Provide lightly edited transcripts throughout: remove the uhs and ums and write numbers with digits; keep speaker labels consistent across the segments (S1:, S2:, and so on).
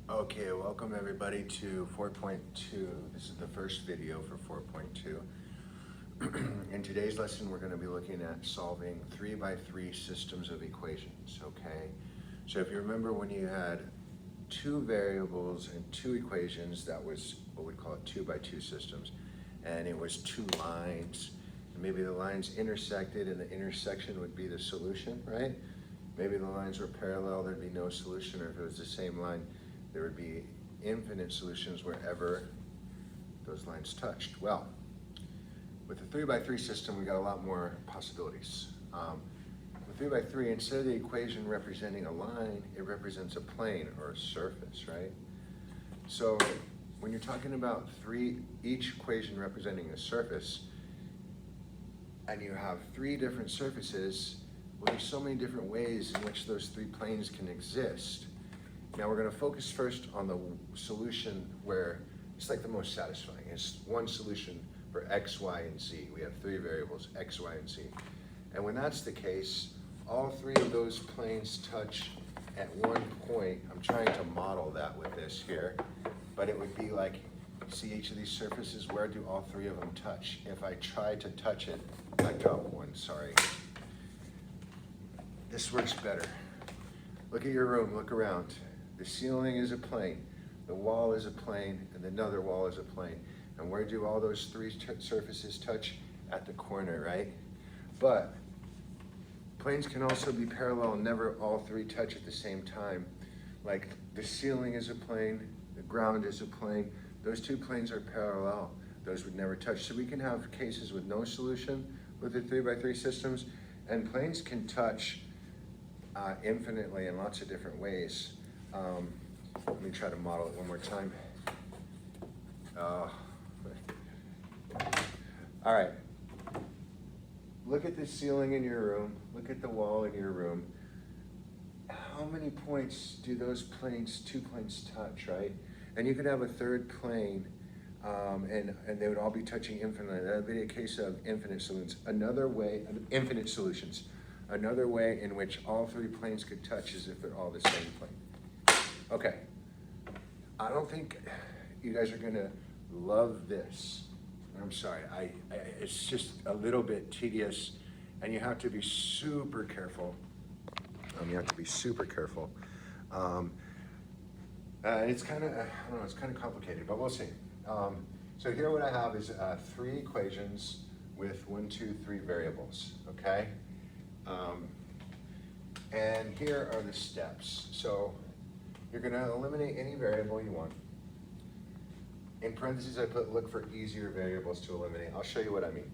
S1: Okay, welcome everybody to 4.2. This is the first video for 4.2. In today's lesson, we're going to be looking at solving 3x3 systems of equations, okay? So if you remember when you had two variables and two equations, that was what we call 2x2 systems. And it was two lines. And maybe the lines intersected and the intersection would be the solution, right? Maybe the lines were parallel, there'd be no solution, or if it was the same line, there would be infinite solutions wherever those lines touched. Well, with the 3x3 system, we got a lot more possibilities. With 3x3, instead of the equation representing a line, it represents a plane or a surface, right? So when you're talking about each equation representing a surface, and you have three different surfaces, well, there's so many different ways in which those three planes can exist. Now we're going to focus first on the solution where it's like the most satisfying. It's one solution for x, y, and z. We have three variables, x, y, and z. And when that's the case, all three of those planes touch at one point. I'm trying to model that with this here, but it would be like, see each of these surfaces, where do all three of them touch? If I try to touch it, I dropped one, sorry. This works better. Look at your room, look around. The ceiling is a plane, the wall is a plane, and another wall is a plane. And where do all those three surfaces touch? At the corner, right? But planes can also be parallel and never all three touch at the same time. Like the ceiling is a plane, the ground is a plane. Those two planes are parallel. Those would never touch. So we can have cases with no solution with the 3x3 systems, and planes can touch infinitely in lots of different ways. Let me try to model it one more time. All right. Look at the ceiling in your room. Look at the wall in your room. How many points do those planes, two planes touch, right? And you could have a third plane, and they would all be touching infinitely. That would be a case of infinite solutions. Infinite solutions. Another way in which all three planes could touch is if they're all the same plane. Okay, I don't think you guys are gonna love this. I'm sorry, it's just a little bit tedious, and you have to be super careful. It's kind of, I don't know, it's kind of complicated, but we'll see. So here what I have is three equations with 1, 2, 3 variables, okay? And here are the steps. So you're gonna eliminate any variable you want. In parentheses, I put look for easier variables to eliminate. I'll show you what I mean.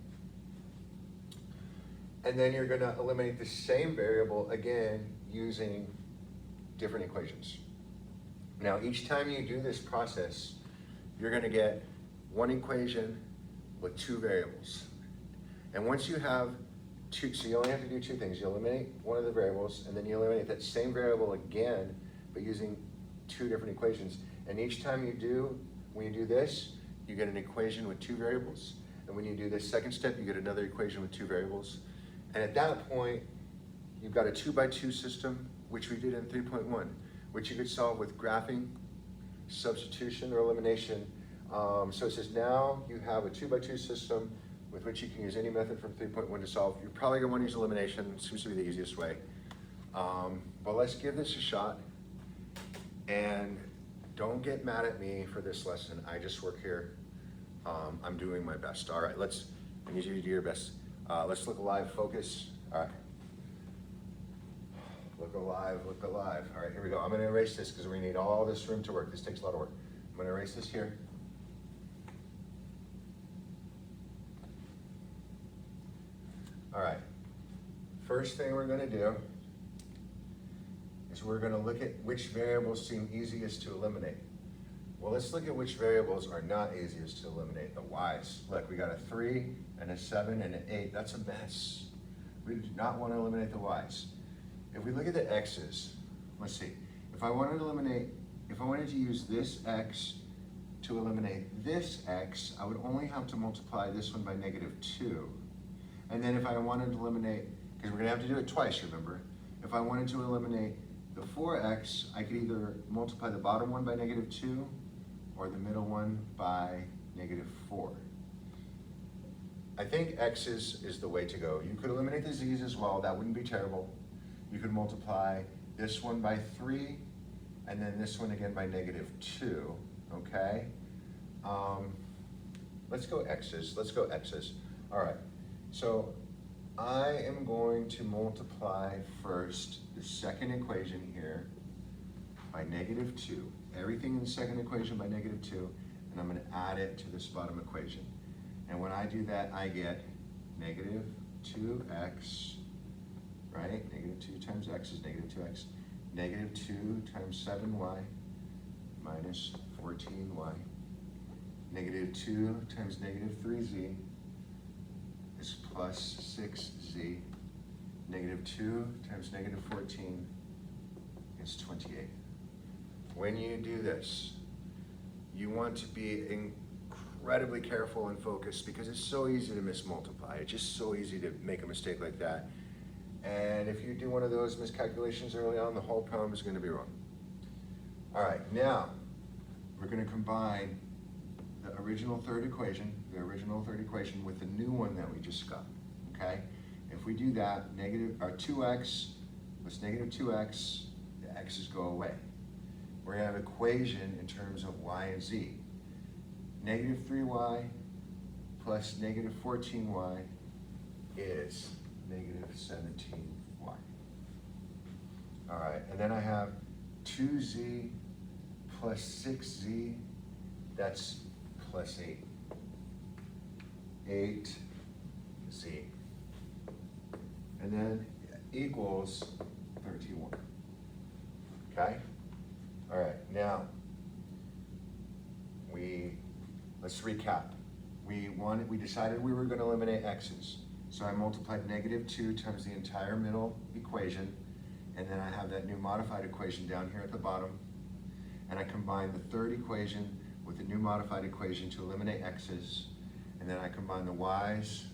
S1: And then you're gonna eliminate the same variable again using different equations. Now, each time you do this process, you're gonna get one equation with two variables. And once you have two, so you only have to do two things. You eliminate one of the variables, and then you eliminate that same variable again, but using two different equations. And each time you do, when you do this, you get an equation with two variables. And when you do this second step, you get another equation with two variables. And at that point, you've got a 2x2 system, which we did in 3.1, which you could solve with graphing, substitution, or elimination. So it says now you have a 2x2 system with which you can use any method from 3.1 to solve. You're probably gonna wanna use elimination. It seems to be the easiest way. But let's give this a shot. And don't get mad at me for this lesson. I just work here. I'm doing my best. All right, I need you to do your best. Let's look alive, focus. All right. Look alive, look alive. All right, here we go. I'm gonna erase this because we need all this room to work. This takes a lot of work. I'm gonna erase this here. All right, first thing we're gonna do is we're gonna look at which variables seem easiest to eliminate. Well, let's look at which variables are not easiest to eliminate, the y's. Look, we got a 3 and a 7 and an 8. That's a mess. We do not want to eliminate the y's. If we look at the x's, let's see. If I wanted to use this x to eliminate this x, I would only have to multiply this one by -2. And then if I wanted to eliminate, because we're gonna have to do it twice, remember? If I wanted to eliminate the 4x, I could either multiply the bottom one by -2 or the middle one by -4. I think x's is the way to go. You could eliminate the z's as well, that wouldn't be terrible. You could multiply this one by 3 and then this one again by -2, okay? Let's go x's, All right, so I am going to multiply first the second equation here by -2. Everything in the second equation by -2, and I'm gonna add it to this bottom equation. And when I do that, I get -2x, right? -2 times x is -2x. -2 times 7y minus 14y. -2 times -3z is plus 6z. -2 times -14 is 28. When you do this, you want to be incredibly careful and focused because it's so easy to mismultiply. It's just so easy to make a mistake like that. And if you do one of those miscalculations early on, the whole problem is going to be wrong. All right, now we're going to combine the original third equation with the new one that we just got, okay? If we do that, 2x plus -2x, the x's go away. We're gonna have an equation in terms of y and z. -3y plus -14y is -17y. All right, and then I have 2z plus 6z, that's plus 8. 8z. And then equals 31. Okay? All right, now let's recap. We decided we were going to eliminate x's. So I multiplied -2 times the entire middle equation, and then I have that new modified equation down here at the bottom. And I combined the third equation with the new modified equation to eliminate x's, and then I combine the y's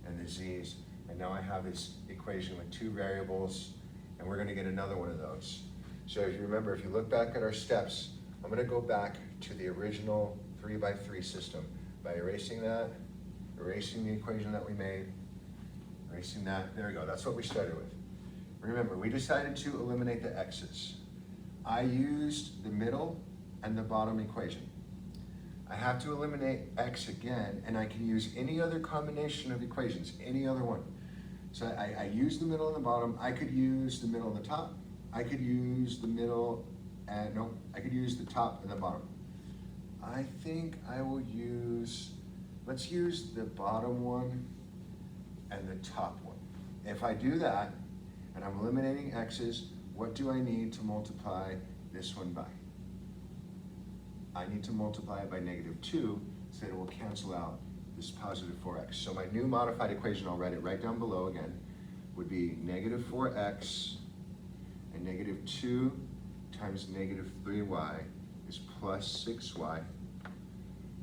S1: and the z's, and now I have this equation with 2 variables, and we're going to get another one of those. So if you remember, if you look back at our steps, I'm going to go back to the original 3x3 system by erasing that, erasing the equation that we made, erasing that. There we go. That's what we started with. Remember, we decided to eliminate the x's. I used the middle and the bottom equation. I have to eliminate x again, and I can use any other combination of equations, any other one. So I use the middle and the bottom. I could use the middle and the top. I could use the middle and, no, I could use the top and the bottom. I think I will use, let's use the bottom one and the top one. If I do that, and I'm eliminating x's, what do I need to multiply this one by? I need to multiply it by -2 so that it will cancel out this positive 4x. So my new modified equation, I'll write it right down below again, would be -4x and -2 times -3y is plus 6y,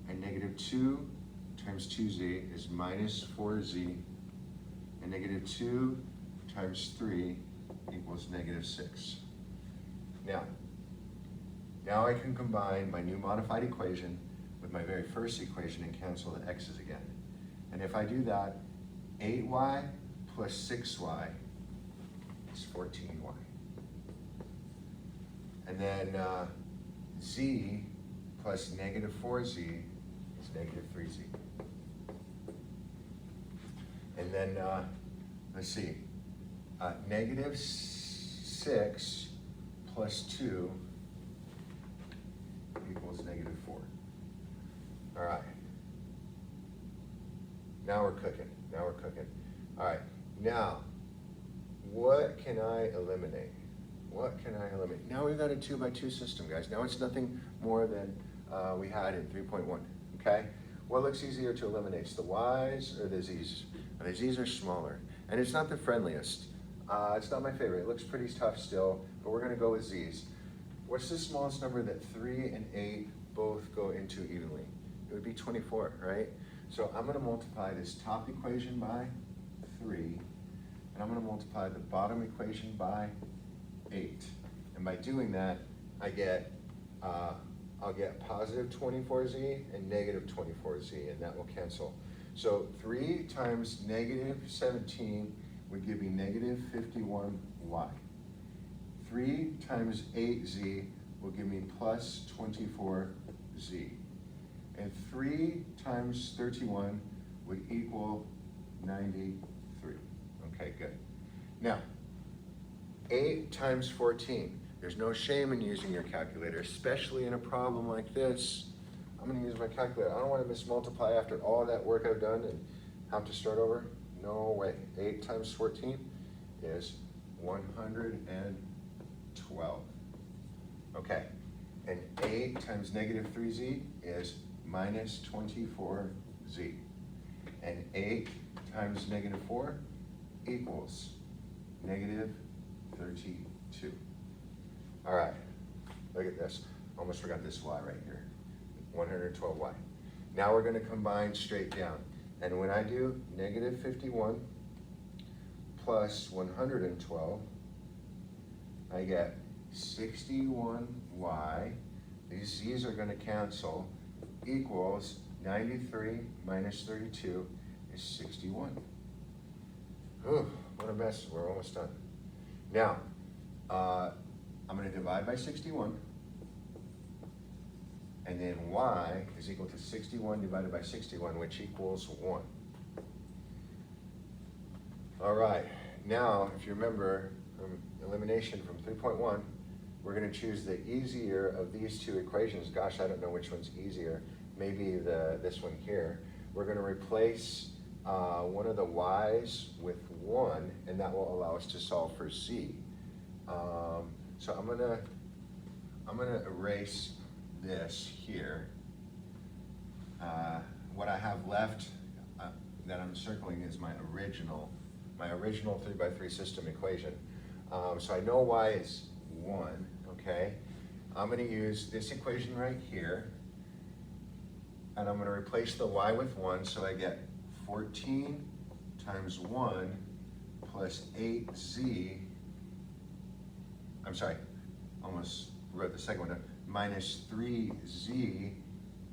S1: and -2 times 2z is minus 4z, and -2 times 3 equals -6. Now I can combine my new modified equation with my very first equation and cancel the x's again. And if I do that, 8y plus 6y is 14y. And then z plus -4z is -3z. And then, let's see, -6 plus 2 equals -4. All right. Now we're cooking. All right. Now, what can I eliminate? Now we've got a 2x2 system, guys. Now it's nothing more than we had in 3.1, okay? What looks easier to eliminate, the y's or the z's? The z's are smaller, and it's not the friendliest. It's not my favorite. It looks pretty tough still, but we're gonna go with z's. What's the smallest number that 3 and 8 both go into evenly? It would be 24, right? So I'm gonna multiply this top equation by 3, and I'm gonna multiply the bottom equation by 8. And by doing that, I get, I'll get positive 24z and negative 24z, and that will cancel. So 3 times negative 17 would give me negative 51y. 3 times 8z will give me plus 24z. And 3 times 31 would equal 93. Okay, good. Now, 8 times 14. There's no shame in using your calculator, especially in a problem like this. I'm gonna use my calculator. I don't wanna mismultiply after all that work I've done and have to start over. No way. 8 times 14 is 112. Okay, and 8 times negative 3z is minus 24z. And 8 times negative 4 equals negative 32. All right, look at this. Almost forgot this y right here, 112y. Now we're gonna combine straight down. And when I do negative 51 plus 112, I get 61y. These z's are gonna cancel, equals 93 minus 32 is 61. Whew, what a mess, we're almost done. Now, I'm gonna divide by 61, and then y is equal to 61 divided by 61, which equals 1. All right, now, if you remember from elimination from 3.1, we're gonna choose the easier of these two equations. Gosh, I don't know which one's easier. Maybe this one here. We're gonna replace one of the y's with 1, and that will allow us to solve for z. So I'm gonna erase this here. What I have left that I'm circling is my original 3x3 system equation. So I know y is 1, okay? I'm gonna use this equation right here, and I'm gonna replace the y with 1, so I get 14 times 1 plus 8z, I'm sorry, almost wrote the second one down, minus 3z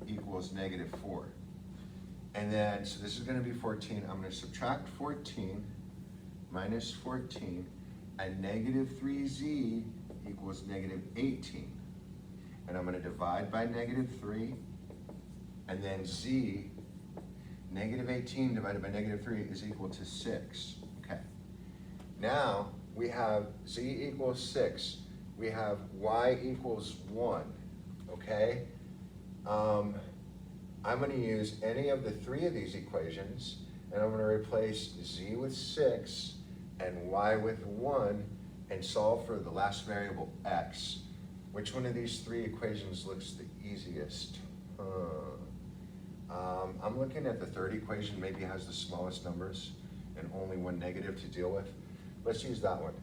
S1: equals negative 4. And then, so this is gonna be 14, I'm gonna subtract 14 minus 14, and negative 3z equals negative 18. And I'm gonna divide by negative 3, and then z, negative 18 divided by negative 3 is equal to 6. Okay. Now, we have z equals 6. We have y equals 1, okay? I'm gonna use any of the 3 of these equations, and I'm gonna replace z with 6 and y with 1 and solve for the last variable x. Which one of these 3 equations looks the easiest? I'm looking at the third equation, maybe has the smallest numbers and only one negative to deal with. Let's use that one.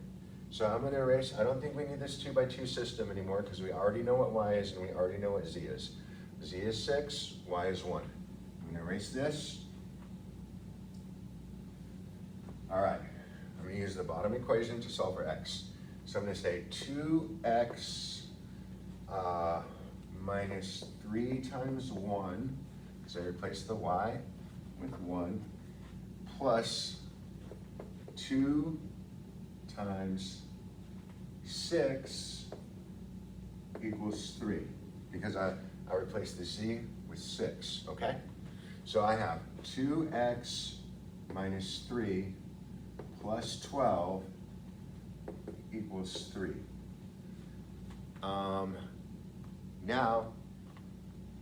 S1: So I'm gonna erase, I don't think we need this 2x2 system anymore because we already know what y is and we already know what z is. Z is 6, y is 1. I'm gonna erase this. All right, I'm gonna use the bottom equation to solve for x. So I'm gonna say 2x minus 3 times 1, because I replaced the y with 1, plus 2 times 6 equals 3, because I replaced the z with 6, okay? So I have 2x minus 3 plus 12 equals 3. Now,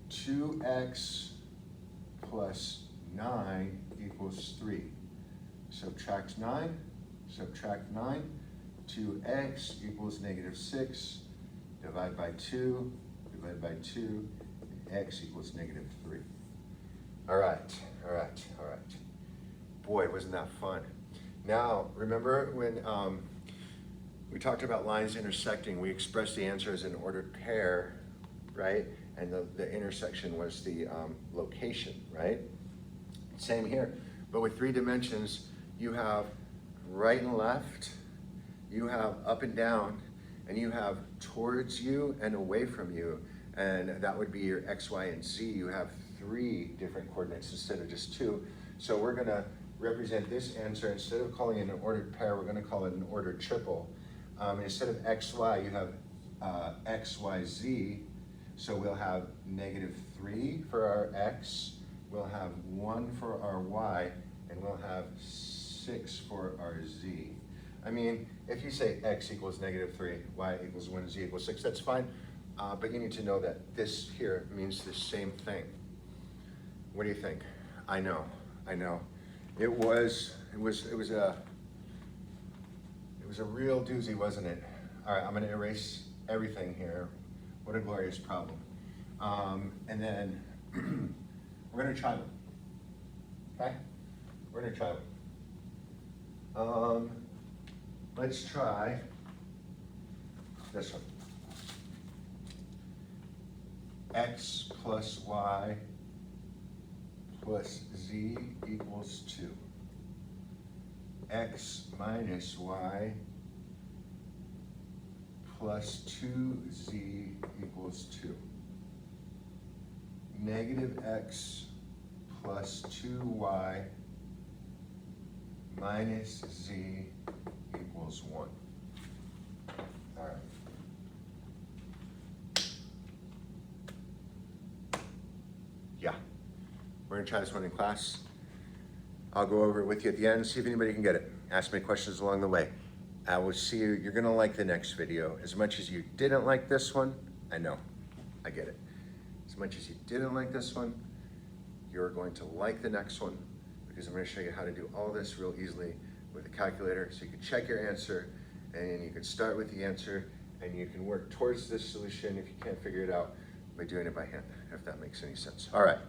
S1: 2x plus 9 equals 3. Subtract 9, 2x equals negative 6, divide by 2, divided by 2, and x equals negative 3. All right. Boy, wasn't that fun. Now, remember when we talked about lines intersecting, we expressed the answer as an ordered pair, right? And the intersection was the location, right? Same here, but with 3 dimensions, you have right and left, you have up and down, and you have towards you and away from you, and that would be your X, Y, and Z. You have 3 different coordinates instead of just 2. So we're gonna represent this answer, instead of calling it an ordered pair, we're gonna call it an ordered triple. Instead of X, Y, you have X, Y, Z. So we'll have -3 for our X, we'll have 1 for our Y, and we'll have 6 for our Z. I mean, if you say X equals -3, Y equals 1, Z equals 6, that's fine. But you need to know that this here means the same thing. What do you think? I know. It was a real doozy, wasn't it? All right, I'm gonna erase everything here. What a glorious problem. And then we're gonna try them. Okay? We're gonna try them. Let's try this one. X plus Y plus Z equals 2. X minus Y plus 2Z equals 2. -X plus 2Y minus Z equals 1. All right. Yeah, we're gonna try this one in class. I'll go over it with you at the end, see if anybody can get it. Ask me questions along the way. I will see you, you're gonna like the next video. As much as you didn't like this one, I know, I get it. As much as you didn't like this one, you're going to like the next one, because I'm gonna show you how to do all this real easily with a calculator, so you can check your answer, and you can start with the answer, and you can work towards this solution if you can't figure it out by doing it by hand, if that makes any sense. All right.